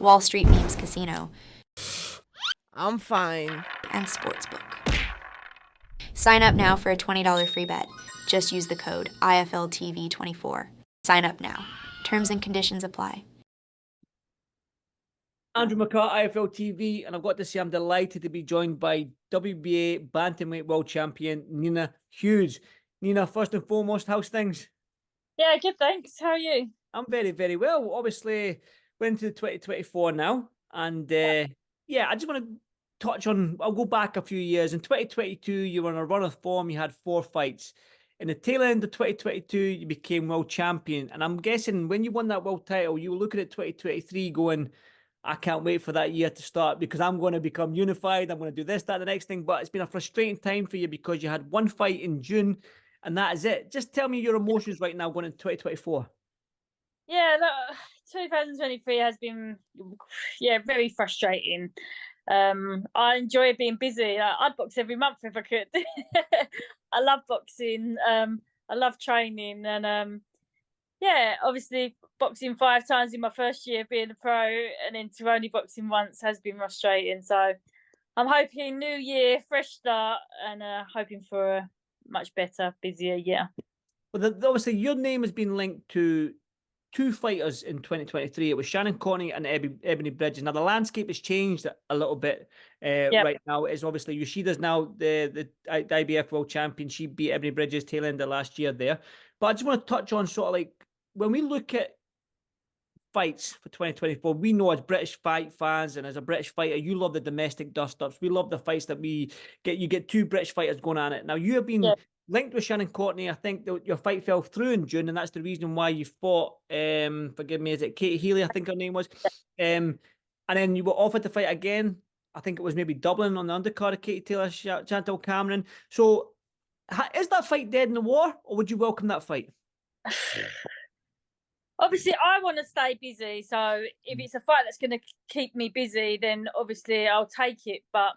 Wall Street Memes Casino, I'm fine. and Sportsbook. Sign up now for a $20 free bet. Just use the code IFLTV24. Sign up now. Terms and conditions apply. Andrew McCART, IFL TV, and I've got to say I'm delighted to be joined by WBA Bantamweight World Champion Nina Hughes. Nina, first and foremost, how's things? Yeah, good, thanks. How are you? I'm very, very well. Obviously, we're into 2024 now, and I just want to touch on, I'll go back a few years. In 2022, you were on a run of form, you had 4 fights. In the tail end of 2022, you became world champion, and I'm guessing when you won that world title, you were looking at 2023 going, I can't wait for that year to start because I'm going to become unified. I'm going to do this, that, the next thing. But it's been a frustrating time for you because you had 1 fight in June and that is it. Just tell me your emotions right now going into 2024. Yeah, look, 2023 has been, very frustrating. I enjoy being busy. I'd box every month if I could. I love boxing. I love training, and obviously boxing 5 times in my first year being a pro, and then to only boxing once has been frustrating. So I'm hoping new year, fresh start, and hoping for a much better, busier year. Well, obviously your name has been linked to 2 fighters in 2023. It was Shannon, Courtenay, and Ebony Bridges. Now the landscape has changed a little bit right now. It's obviously Yoshida's now the IBF World Champion. She beat Ebony Bridges tail end of last year there. But I just want to touch on sort of like when we look at fights for 2024, we know as British fight fans and as a British fighter, you love the domestic dust-ups. We love the fights that we get. You get 2 British fighters going on it. Now you have been linked with Shannon Courtenay. I think your fight fell through in June, and that's the reason why you fought. Forgive me, is it Katie Healy? I think her name was. And then you were offered to fight again. I think it was maybe Dublin on the undercard of Katie Taylor, Chantal Cameron. So, is that fight dead in the war, or would you welcome that fight? Obviously, I want to stay busy. So if it's a fight that's going to keep me busy, then obviously I'll take it. But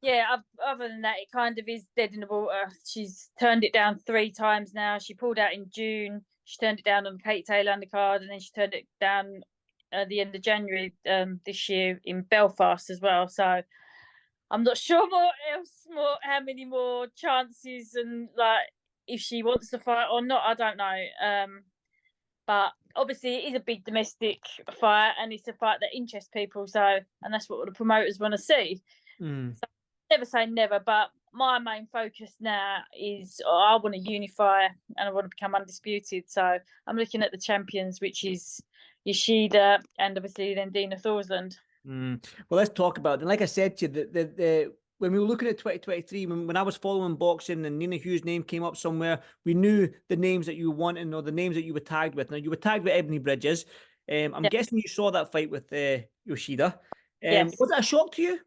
yeah, other than that, it kind of is dead in the water. She's turned it down 3 times now. She pulled out in June. She turned it down on Kate Taylor undercard, and then she turned it down at the end of January this year in Belfast as well. So I'm not sure how many more chances, and like if she wants to fight or not, I don't know. But obviously it is a big domestic fight, and it's a fight that interests people. So, and that's what the promoters want to see. So, never say never, but my main focus now is I want to unify and I want to become undisputed. So I'm looking at the champions, which is Yoshida and obviously then Dina Thorsland. Well, let's talk about it. And like I said to you, the when we were looking at 2023, when I was following boxing and Nina Hughes' name came up somewhere, we knew the names that you were wanting or the names that you were tagged with. Now, you were tagged with Ebony Bridges. I'm guessing you saw that fight with Yoshida. Yes. Was that a shock to you?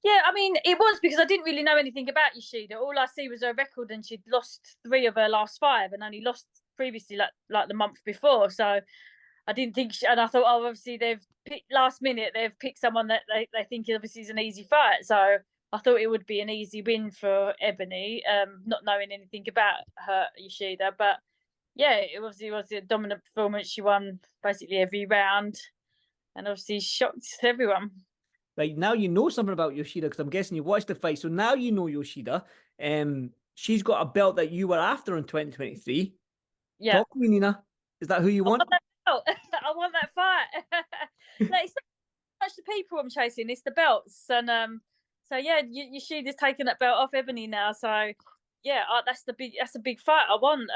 Yeah, I mean, it was because I didn't really know anything about Yoshida. All I see was her record, and she'd lost 3 of her last 5 and only lost previously like the month before. So I didn't think, and I thought, oh, obviously they've picked last minute, they've picked someone that they think obviously is an easy fight. So I thought it would be an easy win for Ebony, not knowing anything about her Yoshida. But yeah, it obviously was a dominant performance. She won basically every round, and obviously shocked everyone. Right, now you know something about Yoshida because I'm guessing you watched the fight. So now you know Yoshida. She's got a belt that you were after in 2023. Yeah. Talk to me, Nina. Is that who you want? I want that fight. Like, it's not much the people I'm chasing, it's the belts. And so yeah, Yoshida's taken that belt off Ebony now. So yeah, that's a big fight I want.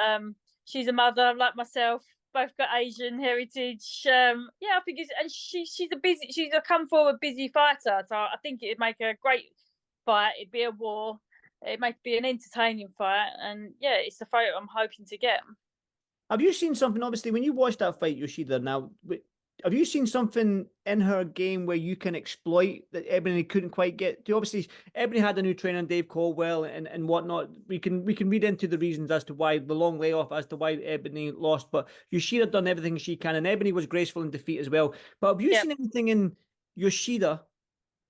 She's a mother like myself, both got Asian heritage. I think she's a come forward busy fighter. So I think it'd make a great fight. It'd be a war. It might be an entertaining fight, and yeah, it's the fight I'm hoping to get. Have you seen something, obviously, when you watched that fight, Yoshida, now, have you seen something in her game where you can exploit that Ebony couldn't quite get to? Obviously, Ebony had a new trainer, Dave Caldwell, and whatnot. We can read into the reasons as to why, the long layoff, as to why Ebony lost, but Yoshida done everything she can, and Ebony was graceful in defeat as well. But have you seen anything in Yoshida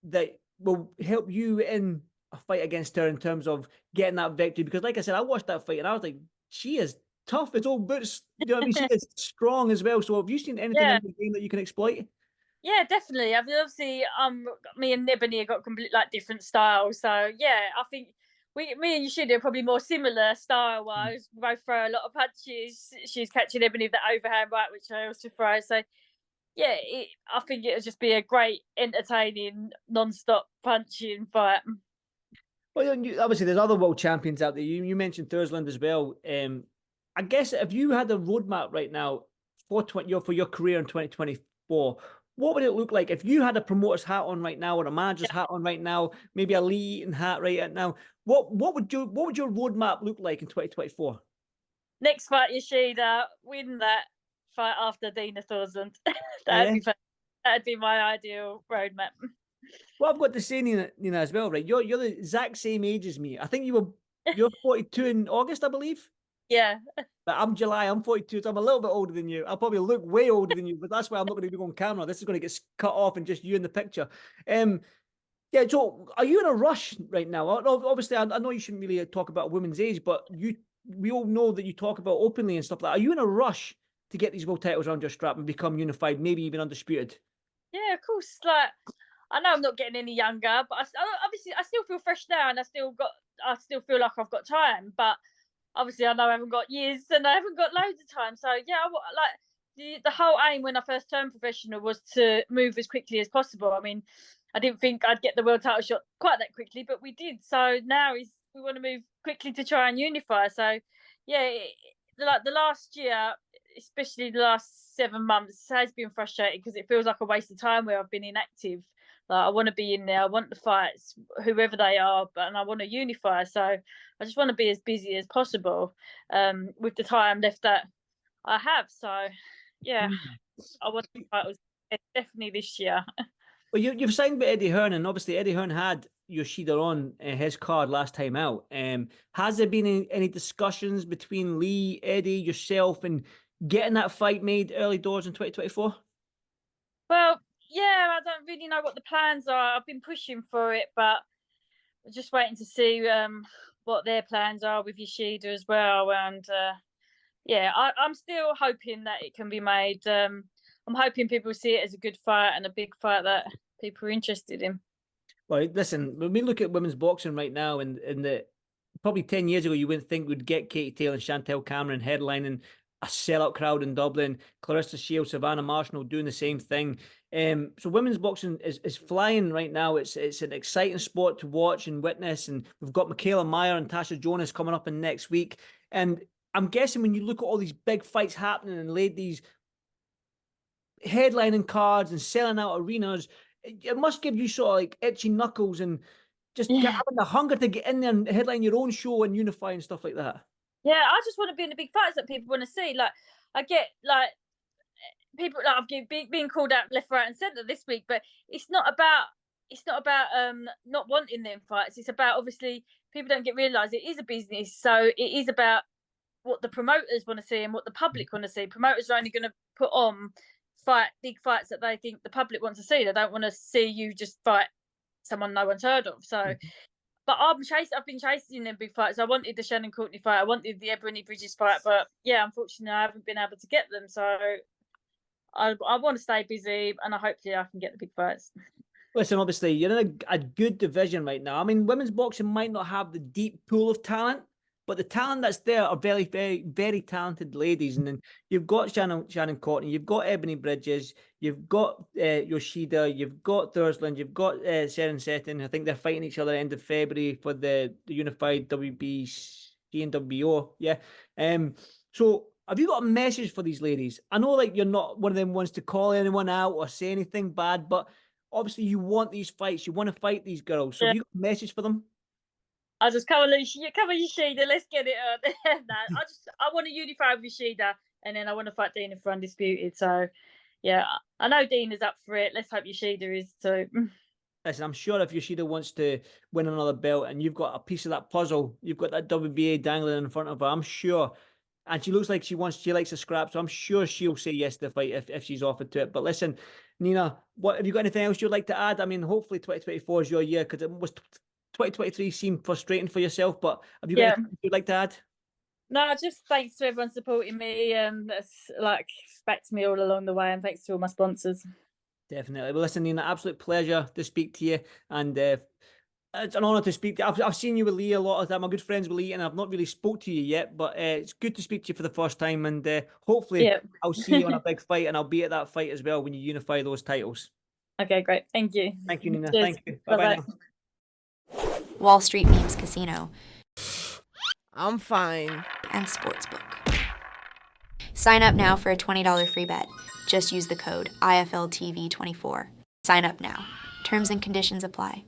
that will help you in a fight against her in terms of getting that victory? Because like I said, I watched that fight and I was like, she is tough as old boots. You know what I mean? She is strong as well. So have you seen anything in the game that you can exploit? Yeah, definitely. I mean, obviously, me and Ebony have got complete like different styles. So yeah, I think me and Yoshida are probably more similar style wise. We both throw a lot of punches. She's catching Ebony with that overhand right, which I also throw. So yeah, I think it'll just be a great, entertaining, non-stop punching fight. Well, obviously, there's other world champions out there. You mentioned Thursland as well. I guess if you had a roadmap right now for your career in 2024, what would it look like if you had a promoter's hat on right now or a manager's hat on right now, maybe a Lee Eaton hat right now? What would your roadmap look like in 2024? Next fight, Yoshida, win that fight after Dina Thousand. Yeah. That'd be my ideal roadmap. Well, I've got to say, Nina, as well, right? You're the exact same age as me. I think you're 42 in August, I believe. Yeah. But I'm July, I'm 42, so I'm a little bit older than you. I'll probably look way older than you, but that's why I'm not going to be on camera. This is going to get cut off and just you in the picture. Yeah, so are you in a rush right now? Obviously, I know you shouldn't really talk about a women's age, but we all know that you talk about openly and stuff like that. Are you in a rush to get these world titles around your strap and become unified, maybe even undisputed? Yeah, of course. Like, I know I'm not getting any younger, but obviously I still feel fresh now, and I still feel like I've got time. But obviously, I know I haven't got years, and I haven't got loads of time. So yeah, like the whole aim when I first turned professional was to move as quickly as possible. I mean, I didn't think I'd get the world title shot quite that quickly, but we did. So now we want to move quickly to try and unify. So yeah, like the last year, especially the last 7 months, has been frustrating because it feels like a waste of time where I've been inactive. Like, I want to be in there. I want the fights, whoever they are, and I want to unify. So I just want to be as busy as possible with the time left that I have. So yeah, I want the titles definitely this year. Well, you've signed with Eddie Hearn, and obviously Eddie Hearn had Yoshida on his card last time out. Has there been any discussions between Lee, Eddie, yourself, and getting that fight made early doors in 2024? Well, yeah, I don't really know what the plans are. I've been pushing for it, but just waiting to see what their plans are with Yoshida as well. And yeah, I'm still hoping that it can be made. I'm hoping people see it as a good fight and a big fight that people are interested in. Well, listen, when we look at women's boxing right now, and probably 10 years ago, you wouldn't think we'd get Katie Taylor and Chantel Cameron headlining a sellout crowd in Dublin, Clarissa Shields, Savannah Marshall doing the same thing. So women's boxing is flying right now. It's an exciting sport to watch and witness. And we've got Michaela Meyer and Tasha Jonas coming up in next week. And I'm guessing when you look at all these big fights happening and laid these headlining cards and selling out arenas, it must give you sort of like itchy knuckles and just having the hunger to get in there and headline your own show and unify and stuff like that. Yeah, I just want to be in the big fights that people want to see. Like, I get like people like I've been called out left, right, and centre this week, but it's not about not wanting them fights. It's about, obviously, people don't get realised it is a business, so it is about what the promoters want to see and what the public want to see. Promoters are only going to put on big fights that they think the public wants to see. They don't want to see you just fight someone no one's heard of. So, but I've been chasing them big fights. I wanted the Shannon Courtenay fight. I wanted the Ebony Bridges fight, but yeah, unfortunately, I haven't been able to get them. So I want to stay busy, and hopefully I can get the big fights. Listen, obviously, you're in a good division right now. I mean, women's boxing might not have the deep pool of talent, but the talent that's there are very, very, very talented ladies. And then you've got Shannon Courtenay, you've got Ebony Bridges, you've got Yoshida, you've got Thursland, you've got Shannon Setton. I think they're fighting each other end of February for the unified WBC and WBO. Yeah. So have you got a message for these ladies? I know, like, you're not one of them ones to call anyone out or say anything bad, but obviously you want these fights. You want to fight these girls. So have you got a message for them? I just come on Yoshida, let's get it on. I want to unify with Yoshida, and then I want to fight Dina for undisputed. So yeah, I know Dina's up for it. Let's hope Yoshida is too. Listen, I'm sure if Yoshida wants to win another belt and you've got a piece of that puzzle, you've got that WBA dangling in front of her, I'm sure. And she looks like she likes a scrap, so I'm sure she'll say yes to the fight if she's offered to it. But listen, Nina, what have you got anything else you'd like to add? I mean, hopefully 2024 is your year, because it was 2023 seemed frustrating for yourself, but have you got anything you'd like to add? No, just thanks to everyone supporting me, that's like backed me all along the way, and thanks to all my sponsors. Definitely. Well, listen, Nina, absolute pleasure to speak to you, and it's an honour to speak to you. I've seen you with Lee a lot of time. I'm good friends with Lee, and I've not really spoke to you yet, but it's good to speak to you for the first time, and hopefully Yeah. I'll see you on a big fight, and I'll be at that fight as well when you unify those titles. Okay, great. Thank you. Thank you, Nina. Cheers. Thank you. Bye-bye Bye-bye. now. Wall Street Memes Casino, I'm fine. and Sportsbook. Sign up now for a $20 free bet. Just use the code IFLTV24. Sign up now. Terms and conditions apply.